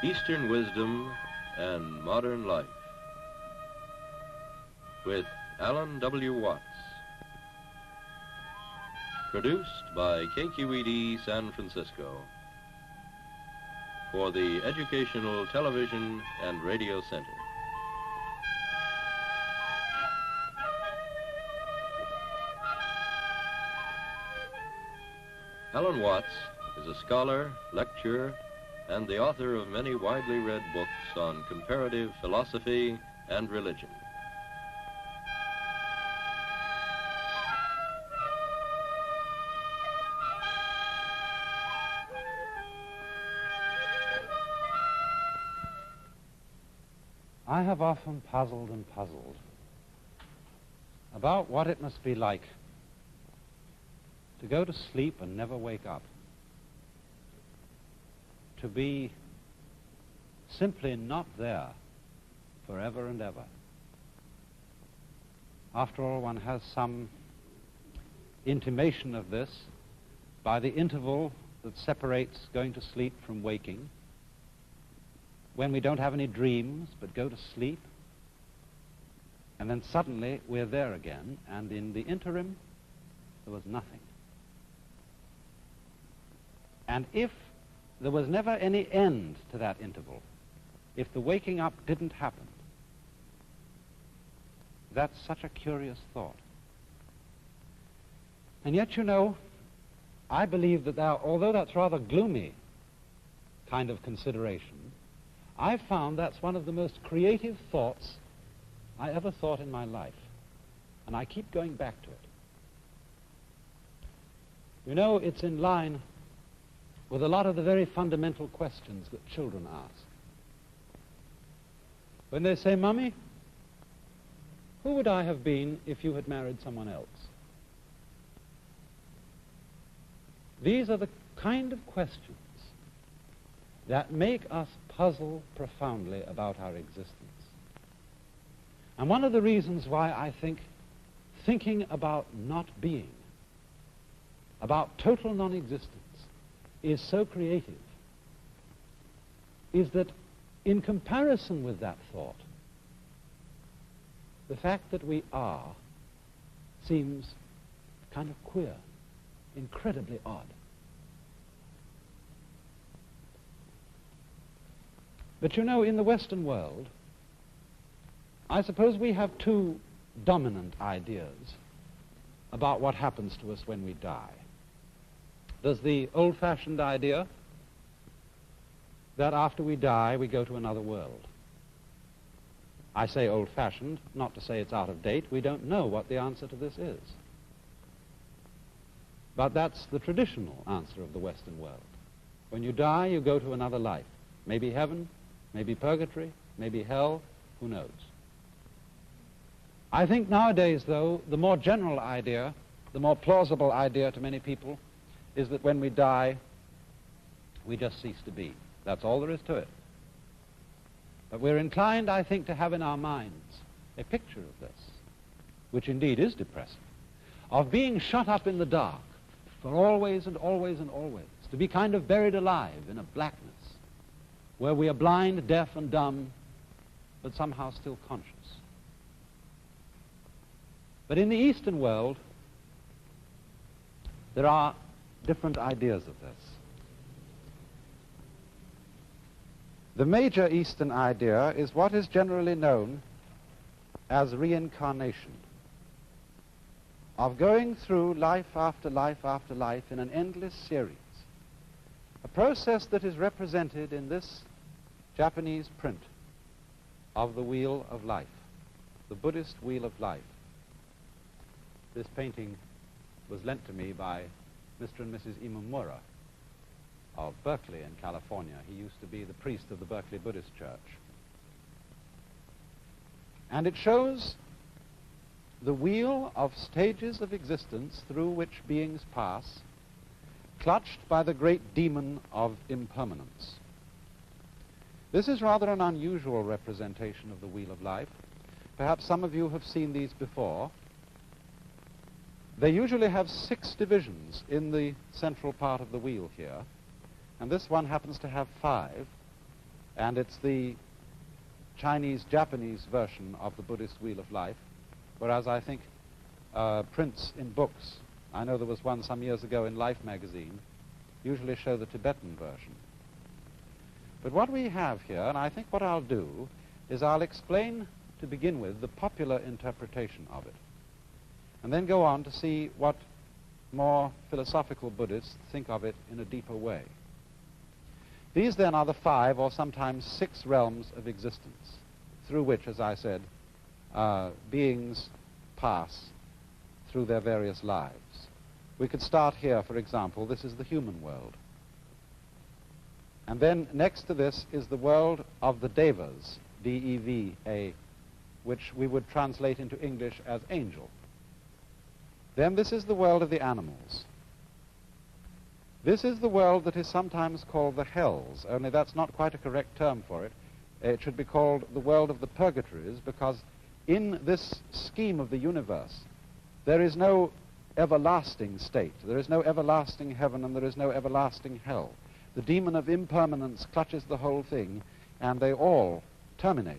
Eastern Wisdom and Modern Life with Alan W. Watts. Produced by KQED San Francisco for the Educational Television and Radio Center. Alan Watts is a scholar, lecturer, and the author of many widely read books on comparative philosophy and religion. I have often puzzled and puzzled about what it must be like to go to sleep and never wake up, to be simply not there forever and ever. After all, one has some intimation of this by the interval that separates going to sleep from waking, when we don't have any dreams but go to sleep, and then suddenly we're there again, and in the interim there was nothing. And if there was never any end to that interval, if the waking up didn't happen, that's such a curious thought. And yet, you know, I believe that although that's rather gloomy kind of consideration, I've found that's one of the most creative thoughts I ever thought in my life. And I keep going back to it. You know, it's in line with a lot of the very fundamental questions that children ask. When they say, "Mummy, who would I have been if you had married someone else?" These are the kind of questions that make us puzzle profoundly about our existence. And one of the reasons why I think thinking about not being, about total non-existence, is so creative, is that in comparison with that thought, the fact that we are seems kind of queer, incredibly odd. But you know, in the Western world, I suppose we have two dominant ideas about what happens to us when we die. There's the old-fashioned idea that after we die, we go to another world. I say old-fashioned, not to say it's out of date. We don't know what the answer to this is. But that's the traditional answer of the Western world. When you die, you go to another life. Maybe heaven, maybe purgatory, maybe hell, who knows? I think nowadays, though, the more general idea, the more plausible idea to many people, is that when we die, we just cease to be. That's all there is to it. But we're inclined, I think, to have in our minds a picture of this, which indeed is depressing, of being shut up in the dark for always and always and always, to be kind of buried alive in a blackness, where we are blind, deaf, and dumb, but somehow still conscious. But in the Eastern world, there are different ideas of this. The major Eastern idea is what is generally known as reincarnation, of going through life after life after life in an endless series, a process that is represented in this Japanese print of the Wheel of Life, the Buddhist Wheel of Life. This painting was lent to me by Mr. and Mrs. Imamura of Berkeley in California. He used to be the priest of the Berkeley Buddhist Church. And it shows the wheel of stages of existence through which beings pass, clutched by the great demon of impermanence. This is rather an unusual representation of the Wheel of Life. Perhaps some of you have seen these before. They usually have 6 divisions in the central part of the wheel here, and this one happens to have 5, And it's the Chinese-Japanese version of the Buddhist Wheel of Life, whereas I think prints in books, I know there was one some years ago in Life magazine, usually show the Tibetan version. But what we have here, and I think what I'll do, is I'll explain, to begin with, the popular interpretation of it, and then go on to see what more philosophical Buddhists think of it in a deeper way. These then are the 5 or sometimes 6 realms of existence through which, as I said, beings pass through their various lives. We could start here, for example. This is the human world. And then next to this is the world of the Devas, D-E-V-A, which we would translate into English as angel. Then this is the world of the animals. This is the world that is sometimes called the hells, only that's not quite a correct term for it. It should be called the world of the purgatories, because in this scheme of the universe, there is no everlasting state. There is no everlasting heaven, and there is no everlasting hell. The demon of impermanence clutches the whole thing, and they all terminate.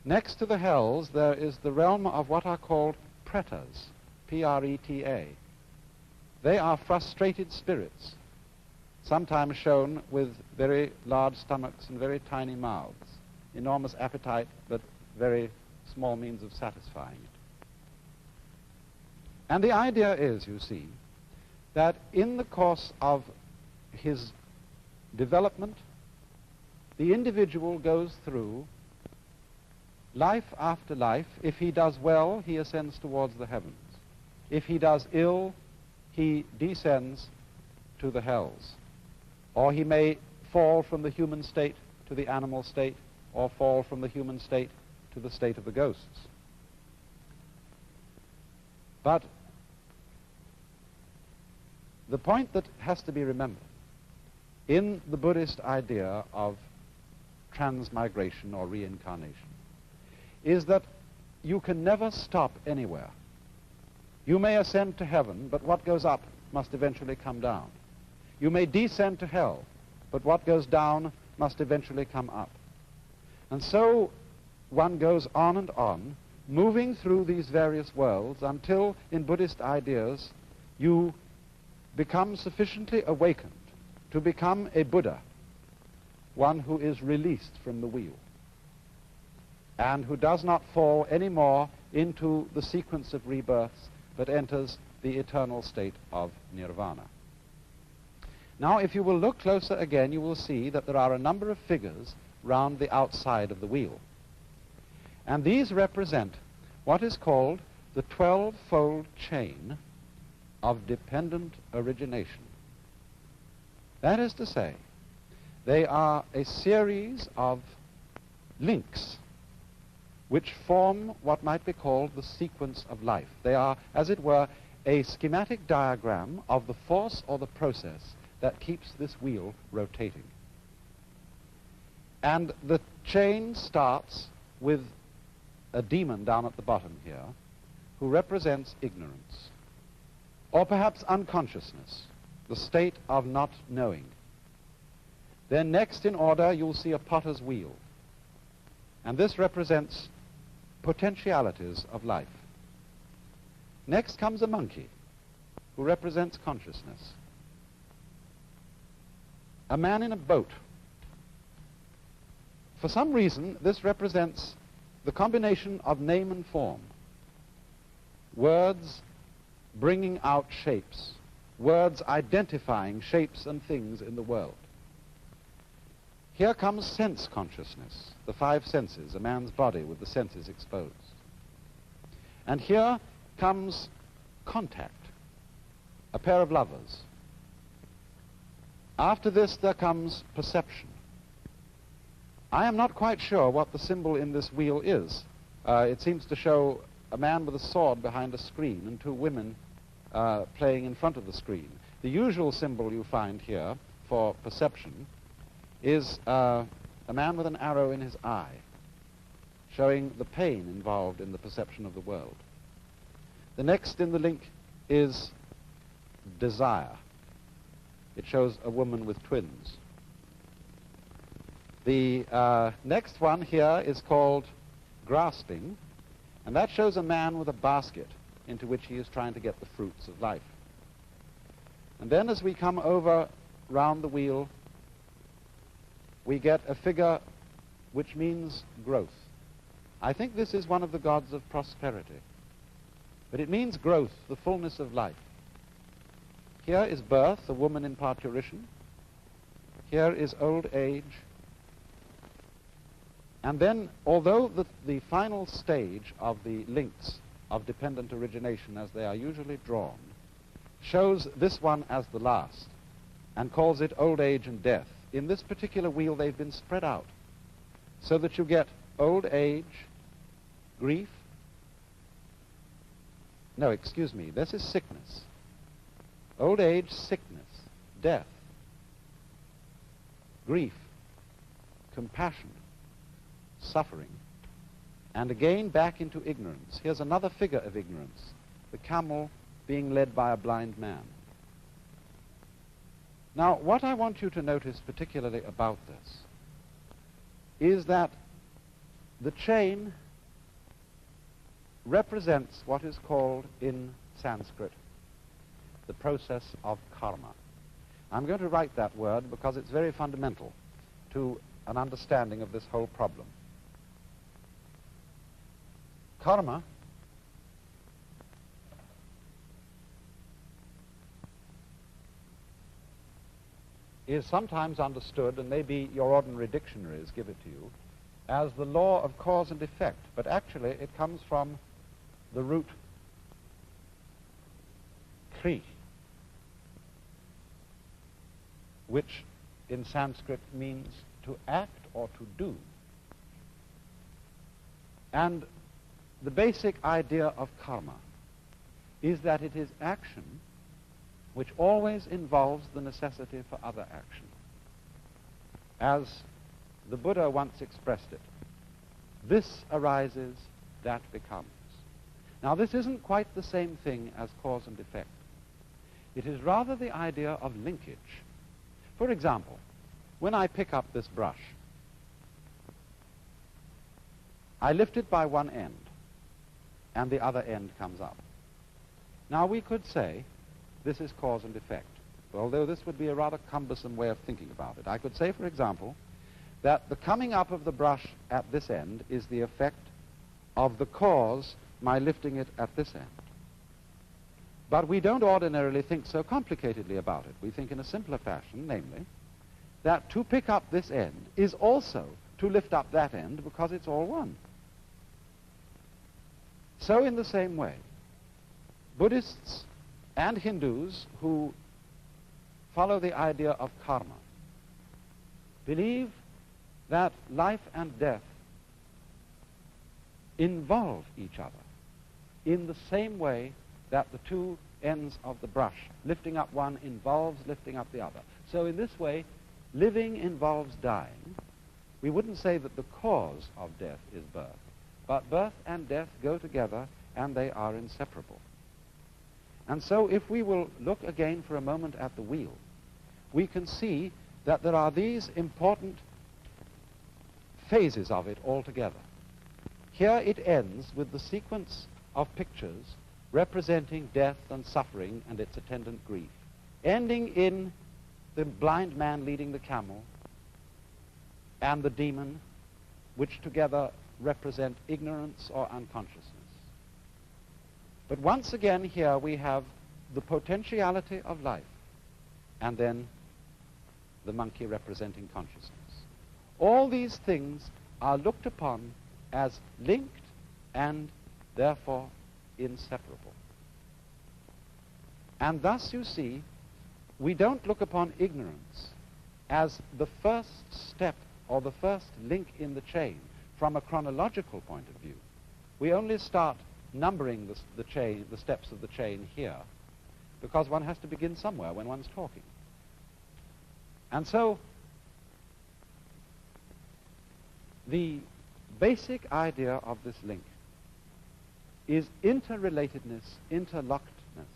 Next to the hells, there is the realm of what are called pretas, P-R-E-T-A. They are frustrated spirits, sometimes shown with very large stomachs and very tiny mouths, enormous appetite, but very small means of satisfying it. And the idea is, you see, that in the course of his development, the individual goes through life after life. If he does well, he ascends towards the heavens. If he does ill, he descends to the hells. Or he may fall from the human state to the animal state, or fall from the human state to the state of the ghosts. But the point that has to be remembered in the Buddhist idea of transmigration or reincarnation is that you can never stop anywhere. You may ascend to heaven, but what goes up must eventually come down. You may descend to hell, but what goes down must eventually come up. And so one goes on and on, moving through these various worlds until, in Buddhist ideas, you become sufficiently awakened to become a Buddha, one who is released from the wheel, and who does not fall anymore into the sequence of rebirths, but enters the eternal state of nirvana. Now, if you will look closer again, you will see that there are a number of figures round the outside of the wheel. And these represent what is called the 12-fold chain of dependent origination. That is to say, they are a series of links which form what might be called the sequence of life. They are, as it were, a schematic diagram of the force or the process that keeps this wheel rotating. And the chain starts with a demon down at the bottom here, who represents ignorance, or perhaps unconsciousness, the state of not knowing. Then next in order, you'll see a potter's wheel, and this represents potentialities of life. Next comes a monkey, who represents consciousness. A man in a boat. For some reason, this represents the combination of name and form. Words bringing out shapes. Words identifying shapes and things in the world. Here comes sense consciousness, the 5 senses, a man's body with the senses exposed. And here comes contact, a pair of lovers. After this, there comes perception. I am not quite sure what the symbol in this wheel is. It seems to show a man with a sword behind a screen and 2 women playing in front of the screen. The usual symbol you find here for perception is a man with an arrow in his eye, showing the pain involved in the perception of the world. The next in the link is desire. It shows a woman with twins. The next one here is called grasping, and that shows a man with a basket into which he is trying to get the fruits of life. And then as we come over round the wheel, we get a figure which means growth. I think this is one of the gods of prosperity, but it means growth, the fullness of life. Here is birth, a woman in parturition. Here is old age. And then, although the final stage of the links of dependent origination, as they are usually drawn, shows this one as the last and calls it old age and death, in this particular wheel they've been spread out so that you get old age, grief. No, excuse me, this is sickness. Old age, sickness, death, grief, compassion, suffering, and again back into ignorance. Here's another figure of ignorance, the camel being led by a blind man. Now, what I want you to notice particularly about this is that the chain represents what is called in Sanskrit the process of karma. I'm going to write that word because it's very fundamental to an understanding of this whole problem. Karma is sometimes understood, and maybe your ordinary dictionaries give it to you, as the law of cause and effect, but actually it comes from the root kri, which in Sanskrit means to act or to do. And the basic idea of karma is that it is action which always involves the necessity for other action. As the Buddha once expressed it, this arises, that becomes. Now, this isn't quite the same thing as cause and effect. It is rather the idea of linkage. For example, when I pick up this brush, I lift it by one end, and the other end comes up. Now, we could say this is cause and effect, although this would be a rather cumbersome way of thinking about it. I could say, for example, that the coming up of the brush at this end is the effect of the cause, my lifting it at this end. But we don't ordinarily think so complicatedly about it. We think in a simpler fashion, namely, that to pick up this end is also to lift up that end because it's all one. So in the same way, Buddhists and Hindus who follow the idea of karma believe that life and death involve each other in the same way that the two ends of the brush, lifting up one involves lifting up the other. So in this way, living involves dying. We wouldn't say that the cause of death is birth, but birth and death go together and they are inseparable. And so if we will look again for a moment at the wheel, we can see that there are these important phases of it altogether. Here it ends with the sequence of pictures representing death and suffering and its attendant grief, ending in the blind man leading the camel and the demon, which together represent ignorance or unconsciousness. But once again here we have the potentiality of life and then the monkey representing consciousness. All these things are looked upon as linked and therefore inseparable. And thus, you see, we don't look upon ignorance as the first step or the first link in the chain from a chronological point of view. We only start numbering the steps of the chain here because one has to begin somewhere when one's talking. And so the basic idea of this link is interrelatedness, interlockedness,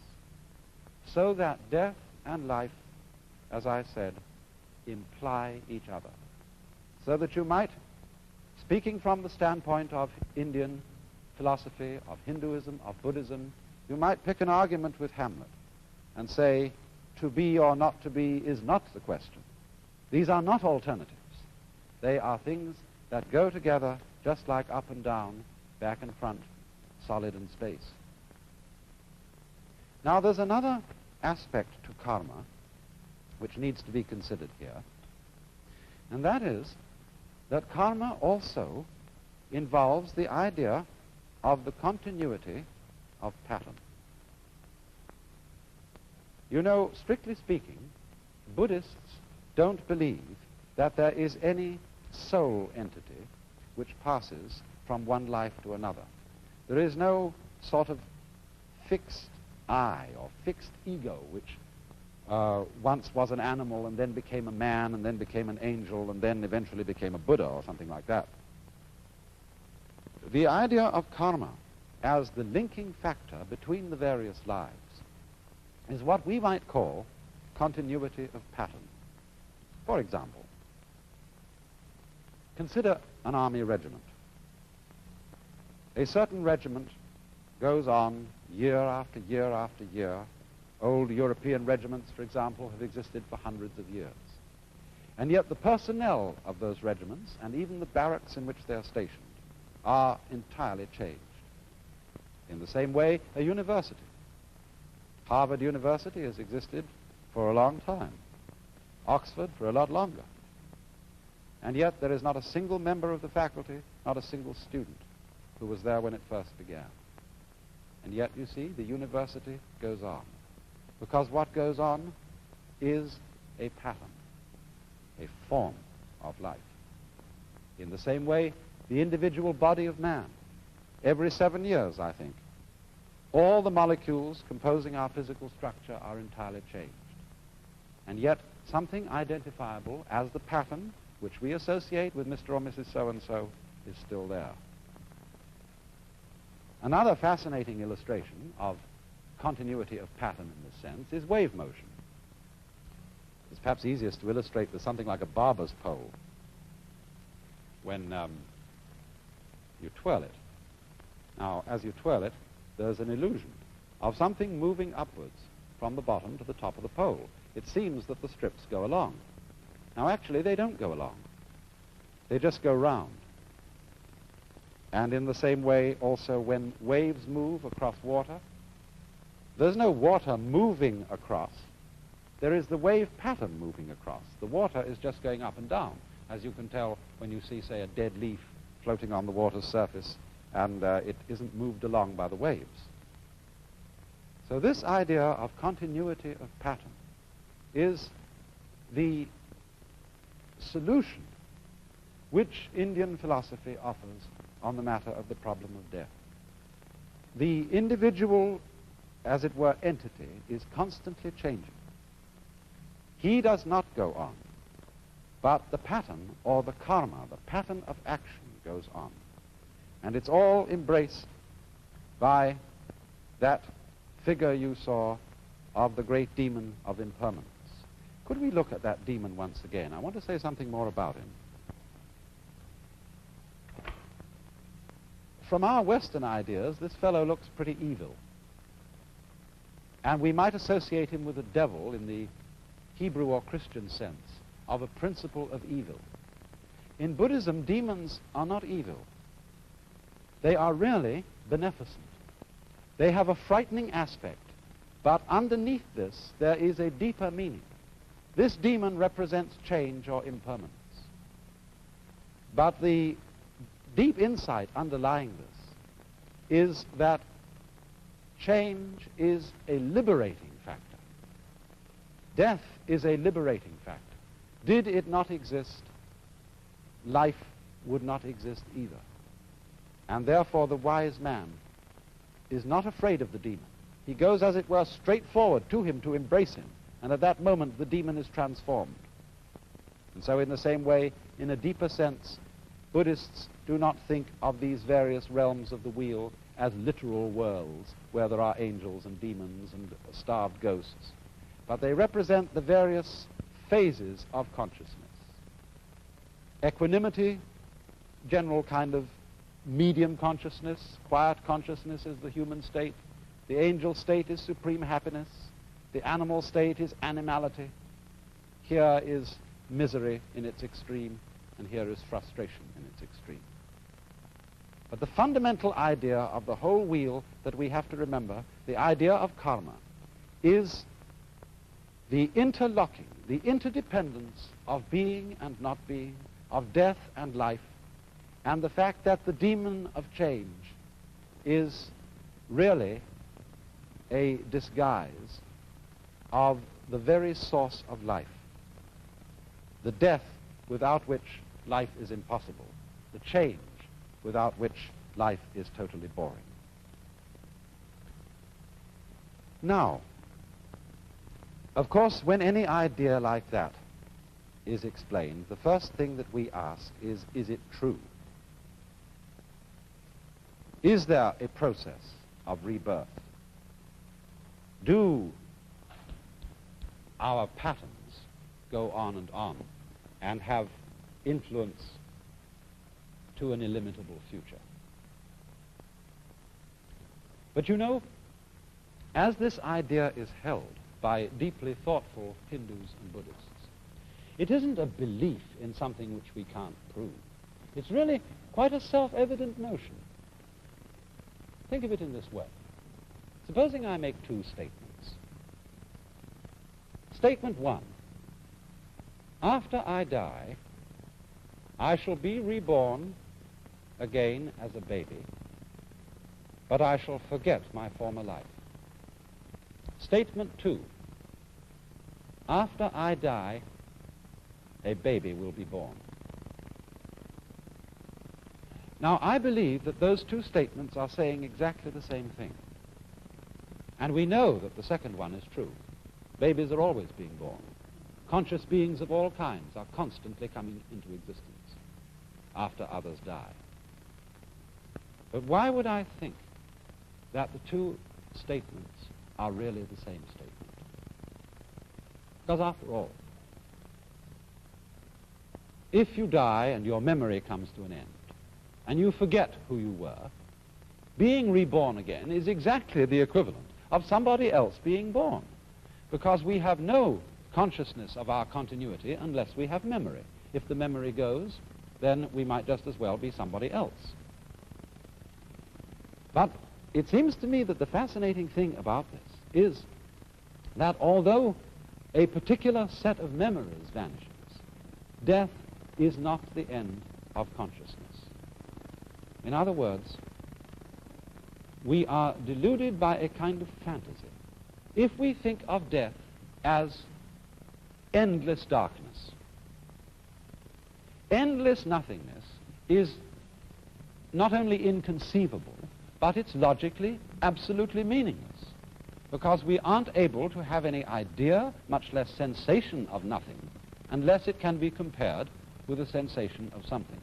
so that death and life, as I said, imply each other. So that you might, speaking from the standpoint of Indian philosophy, of Hinduism, of Buddhism, you might pick an argument with Hamlet and say, to be or not to be is not the question. These are not alternatives. They are things that go together just like up and down, back and front, solid and space. Now there's another aspect to karma which needs to be considered here, and that is that karma also involves the idea of the continuity of pattern. You know, strictly speaking, Buddhists don't believe that there is any soul entity which passes from one life to another. There is no sort of fixed I or fixed ego which once was an animal and then became a man and then became an angel and then eventually became a Buddha or something like that. The idea of karma as the linking factor between the various lives is what we might call continuity of pattern. For example, consider an army regiment. A certain regiment goes on year after year after year. Old European regiments, for example, have existed for hundreds of years. And yet the personnel of those regiments, and even the barracks in which they are stationed, are entirely changed. In the same way, a university. Harvard University has existed for a long time. Oxford for a lot longer. And yet there is not a single member of the faculty, not a single student, who was there when it first began. And yet, you see, the university goes on. Because what goes on is a pattern, a form of life. In the same way, the individual body of man, every 7 years, I think, all the molecules composing our physical structure are entirely changed. And yet, something identifiable as the pattern, which we associate with Mr. or Mrs. So-and-so, is still there. Another fascinating illustration of continuity of pattern in this sense is wave motion. It's perhaps easiest to illustrate with something like a barber's pole. When you twirl it. Now, as you twirl it, there's an illusion of something moving upwards from the bottom to the top of the pole. It seems that the strips go along. Now, actually, they don't go along. They just go round. And in the same way, also, when waves move across water, there's no water moving across. There is the wave pattern moving across. The water is just going up and down, as you can tell when you see, say, a dead leaf floating on the water's surface, and it isn't moved along by the waves. So this idea of continuity of pattern is the solution which Indian philosophy offers on the matter of the problem of death. The individual, as it were, entity is constantly changing. He does not go on, but the pattern, or the karma, the pattern of action, goes on. And it's all embraced by that figure you saw of the great demon of impermanence. Could we look at that demon once again? I want to say something more about him. From our Western ideas, this fellow looks pretty evil. And we might associate him with the devil in the Hebrew or Christian sense of a principle of evil. In Buddhism, demons are not evil. They are really beneficent. They have a frightening aspect, but underneath this, there is a deeper meaning. This demon represents change or impermanence. But the deep insight underlying this is that change is a liberating factor. Death is a liberating factor. Did it not exist, life would not exist either. And therefore the wise man is not afraid of the demon. He goes, as it were, straight forward to him to embrace him. And at that moment, the demon is transformed. And so in the same way, in a deeper sense, Buddhists do not think of these various realms of the wheel as literal worlds where there are angels and demons and starved ghosts. But they represent the various phases of consciousness. equanimity, general kind of medium consciousness, quiet consciousness is the human state. The angel state is supreme happiness. The animal state is animality. Here is misery in its extreme, and here is frustration in its extreme. But the fundamental idea of the whole wheel that we have to remember, the idea of karma, is the interlocking, the interdependence of being and not being, of death and life, and the fact that the demon of change is really a disguise of the very source of life, the death without which life is impossible, the change without which life is totally boring. Now, of course, when any idea like that is explained, the first thing that we ask is it true? Is there a process of rebirth? Do our patterns go on and have influence to an illimitable future? But you know, as this idea is held by deeply thoughtful Hindus and Buddhists, it isn't a belief in something which we can't prove. It's really quite a self-evident notion. Think of it in this way. Supposing I make two statements. Statement one: after I die, I shall be reborn again as a baby, but I shall forget my former life. Statement two: after I die, a baby will be born. Now, I believe that those two statements are saying exactly the same thing. And we know that the second one is true. Babies are always being born. Conscious beings of all kinds are constantly coming into existence after others die. But why would I think that the two statements are really the same statement? Because after all, if you die and your memory comes to an end, and you forget who you were, being reborn again is exactly the equivalent of somebody else being born, because we have no consciousness of our continuity unless we have memory. If the memory goes, then we might just as well be somebody else. But it seems to me that the fascinating thing about this is that although a particular set of memories vanishes, death is not the end of consciousness. In other words, we are deluded by a kind of fantasy if we think of death as endless darkness. Endless nothingness is not only inconceivable, but it's logically absolutely meaningless, because we aren't able to have any idea, much less sensation of nothing, unless it can be compared with a sensation of something.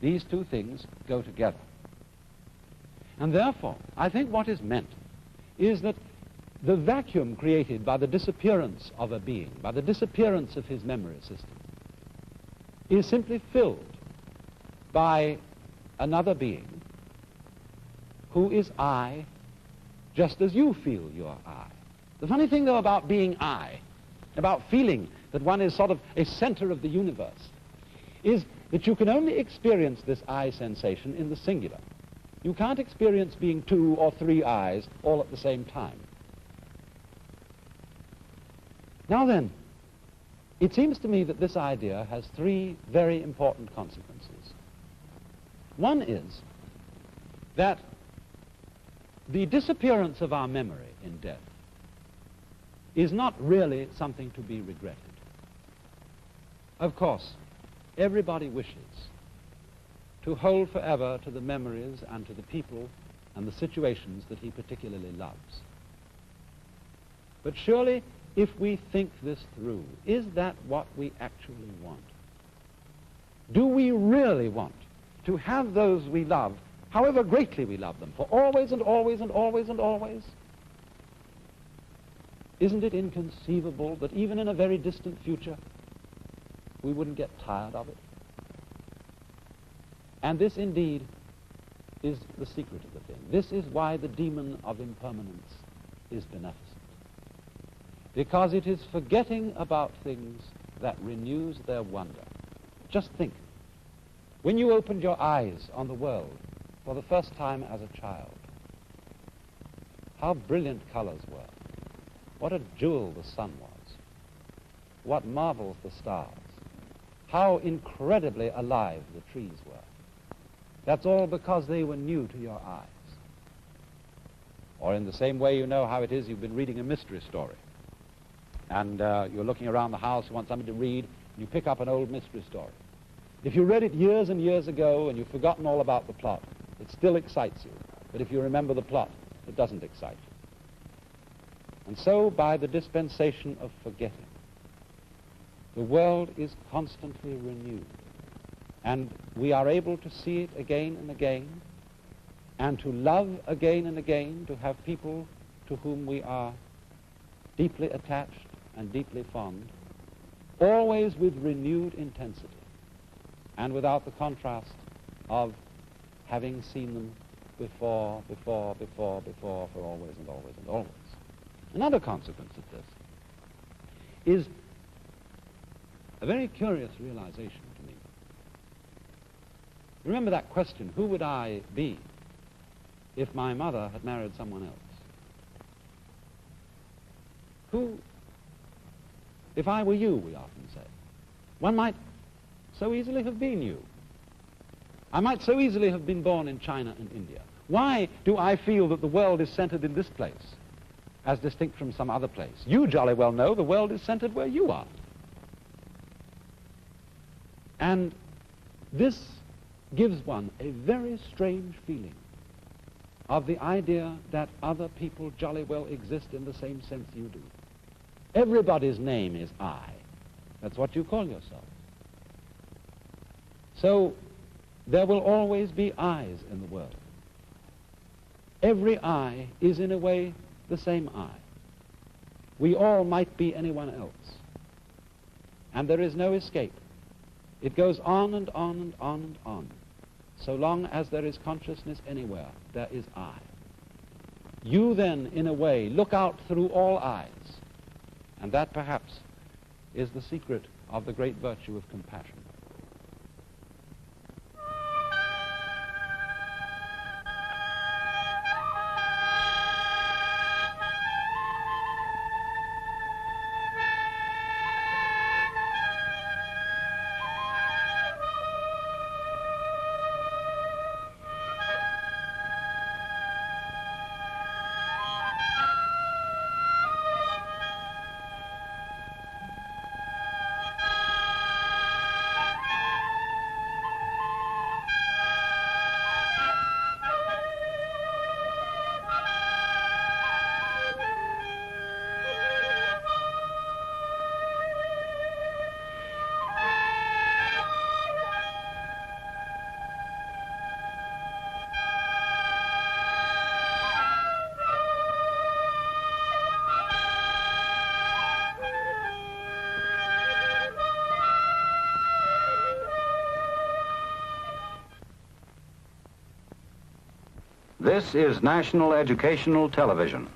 These two things go together. And therefore, I think what is meant is that the vacuum created by the disappearance of a being, by the disappearance of his memory system, is simply filled by another being who is I, just as you feel you are I. The funny thing, though, about being I, about feeling that one is sort of a center of the universe, is that you can only experience this I sensation in the singular. You can't experience being two or three I's all at the same time. Now then, it seems to me that this idea has three very important consequences. One is that the disappearance of our memory in death is not really something to be regretted. Of course, everybody wishes to hold forever to the memories and to the people and the situations that he particularly loves. But surely, if we think this through, is that what we actually want? Do we really want to have those we love, however greatly we love them, for always and always and always and always? Isn't it inconceivable that even in a very distant future, we wouldn't get tired of it. And this indeed is the secret of the thing. This is why the demon of impermanence is beneficent. Because it is forgetting about things that renews their wonder. Just think, when you opened your eyes on the world for the first time as a child, how brilliant colors were. What a jewel the sun was. What marvels the stars. How incredibly alive the trees were. That's all because they were new to your eyes. Or in the same way, you know how it is, you've been reading a mystery story. And you're looking around the house, you want something to read, and you pick up an old mystery story. If you read it years and years ago and you've forgotten all about the plot, it still excites you. But if you remember the plot, it doesn't excite you. And so, by the dispensation of forgetting, the world is constantly renewed. And we are able to see it again and again, and to love again and again, to have people to whom we are deeply attached and deeply fond, always with renewed intensity, and without the contrast of having seen them before, for always and always and always. Another consequence of this is a very curious realization to me. Remember that question, who would I be if my mother had married someone else? Who, if I were you, we often say, one might so easily have been you. I might so easily have been born in China and India. Why do I feel that the world is centered in this place as distinct from some other place? You jolly well know the world is centered where you are. And this gives one a very strange feeling of the idea that other people jolly well exist in the same sense you do. Everybody's name is I. That's what you call yourself. So there will always be I's in the world. Every I is in a way the same I. We all might be anyone else. And there is no escape. It goes on and on and on and on. So long as there is consciousness anywhere, there is I. You then, in a way, look out through all eyes. And that, perhaps, is the secret of the great virtue of compassion. This is National Educational Television.